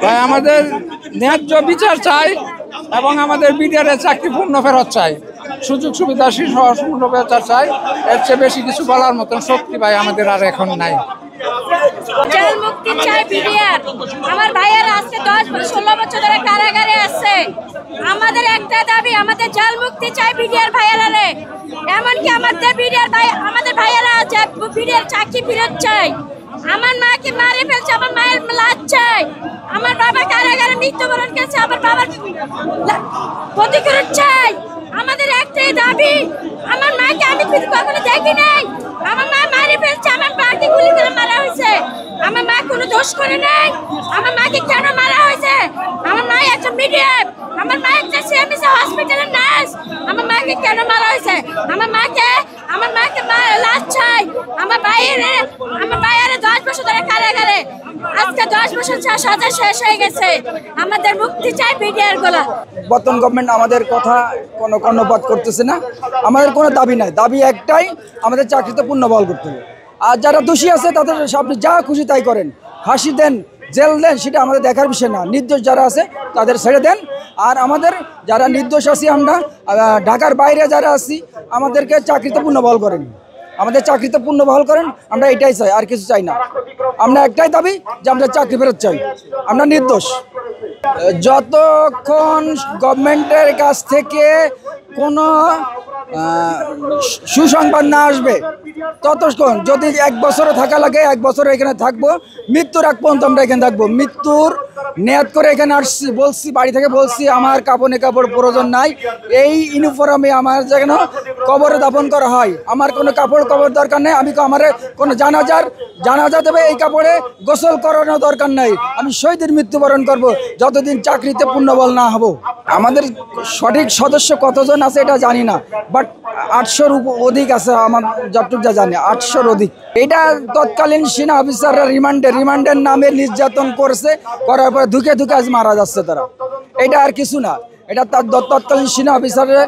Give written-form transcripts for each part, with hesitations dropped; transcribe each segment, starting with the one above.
তাই আমাদের ন্যায্য বিচার চাই এবং আমাদের বিডিআরের চাকরি পূর্ণ ফেরত চাই, সুযোগ সুবিধা পূর্ণ ফেরত চাই। এর চেয়ে বেশি কিছু বলার মতন শক্তি ভাই আমাদের আর এখন নাই। জেল মুক্তি চাই বিডিআর। আমার ভাইয়েরা আজকে 10-16 বছর ধরে কারাগারে আছে। আমাদের একটা দাবি, আমাদের জেল মুক্তি চাই বিডিআর ভাইয়েরা রে। এমনকি আমাদের বিডিআর ভাই, আমাদের ভাইয়েরা আছে বিডিআর চাকরি ফেরত চাই। আমার মাকে মারে ফেলছে, আমার মায়ের লাশ চাই। আমার বাবা কারাগারে মৃত্যুবরণ করেছে, আমার বাবার ক্ষতিপূরণ চাই। আমাদের একটাই দাবি, আমার মাকে আমি কখনো দেখি নাই। আমার মা মারে ফেলছে, আমার মাকে গুলি করে মারা হয়েছে। আমার মা কোনো দোষ করে নাই। আমার মাকে কেন মারা হয়েছে? আমার মা একজন মিডিয়াম, আমার মা একটা সিএমসি হসপিটালের নার্স। আমার মাকে কেন মারা হয়েছে? আমার মাকে লাশ চাই। আমার ভাইয়ের 10 বছর ধরে কারাগারে, আজকে 10 বছর সাজা শেষ হয়ে গেছে। আমাদের মুক্তি চাই বিডিআর গুলা। বর্তমান গভর্নমেন্ট আমাদের কথা কোনো কর্ণপাত করতেছে না। আমাদের কোনো দাবি নাই, দাবি একটাই, আমাদের চাকরিতে পূর্ণ বহাল করতে হবে। আর যারা দোষী আছে তাদের আপনি যা খুশি তাই করেন, ফাঁসি দেন, জেল দেন, সেটা আমাদের দেখার বিষয় না। নির্দোষ যারা আছে তাদের ছেড়ে দেন। আর আমাদের যারা নির্দোষ আছি, আমরা ঢাকার বাইরে যারা আছি, আমাদেরকে চাকরিতে পূর্ণ বহাল করেন, আমাদের চাকরিতে পূর্ণ বহাল করেন। আমরা এটাই চাই, আর কিছু চাই না। আমরা একটাই দাবি যে আমরা চাকরি ফেরত চাই, আমরা নির্দোষ। যতক্ষণ গভর্নমেন্টের কাছ থেকে কোনো সুসংবাদ না আসবে ততক্ষণ, যদি 1 বছরও থাকা লাগে 1 বছর এখানে থাকবো, মৃত্যুর আগ পর্যন্ত আমরা এখানে থাকবো। মৃত্যুর নেয়াত করে এখানে আসছি, বলছি বাড়ি থেকে বলছি আমার কাপড় প্রয়োজন নাই, এই ইউনিফর্মে আমার যেন কবরে দাফন করা হয়, আমার কোনো কাপড় দরকার নেই। আমি আমার কোনো জানাজা দেবে এই কাপড়ে গোসল করানোর দরকার নাই। আমি শহীদের মৃত্যুবরণ করব যতদিন চাকরিতে পূর্ণবল না হব। আমাদের সঠিক সদস্য কতজন আছে এটা জানি না, বাট 800-র অধিক আছে আমার যতটুকু যা জানি, 800-র অধিক। এটা তৎকালীন সেনা অফিসাররা রিমান্ডের নামে নির্যাতন করছে, করার পরে ধুকে আজ মারা যাচ্ছে তারা। এটা আর কিছু না, এটা তার তৎকালীন সেনা অফিসারের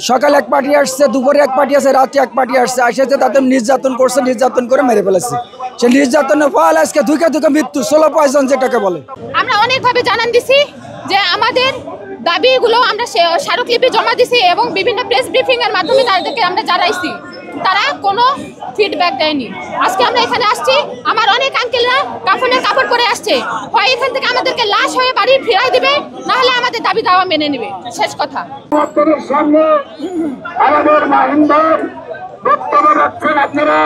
সকালে এক পার্টি আসছে, দুপুরে এক পার্টি আছে, রাতে এক পার্টি আসছে, আসেছে তাদের নির্যাতন করছে, নির্যাতন করে মেরে ফেলেছে। সে নির্যাতনের ফল আজকে ধুকে মৃত্যু, সোলো পয়জন যেটাকে বলে। আমরা অনেকভাবে জানান দিছি যে আমাদের দাবিগুলো আমরা স্মারকলিপি জমা দিছি এবং বিভিন্ন প্রেস ব্রিফিং এর মাধ্যমে তাদেরকে আমরা জানাইছি, তারা কোনো ফিডব্যাক দেয়নি। আজকে আমরা এখানে আসছি, আমার অনেক আঙ্কেলরা কাফনের কাপড় পরে আসছে, হয় এখান থেকে আমাদেরকে লাশ হয়ে বাড়ি ফিরাই দিবে, না হলে আমাদের দাবি দাওয়া মেনে নেবে। শেষ কথা। আমাদের মাহিন্দর বক্তব্য রাখছেন আপনারা।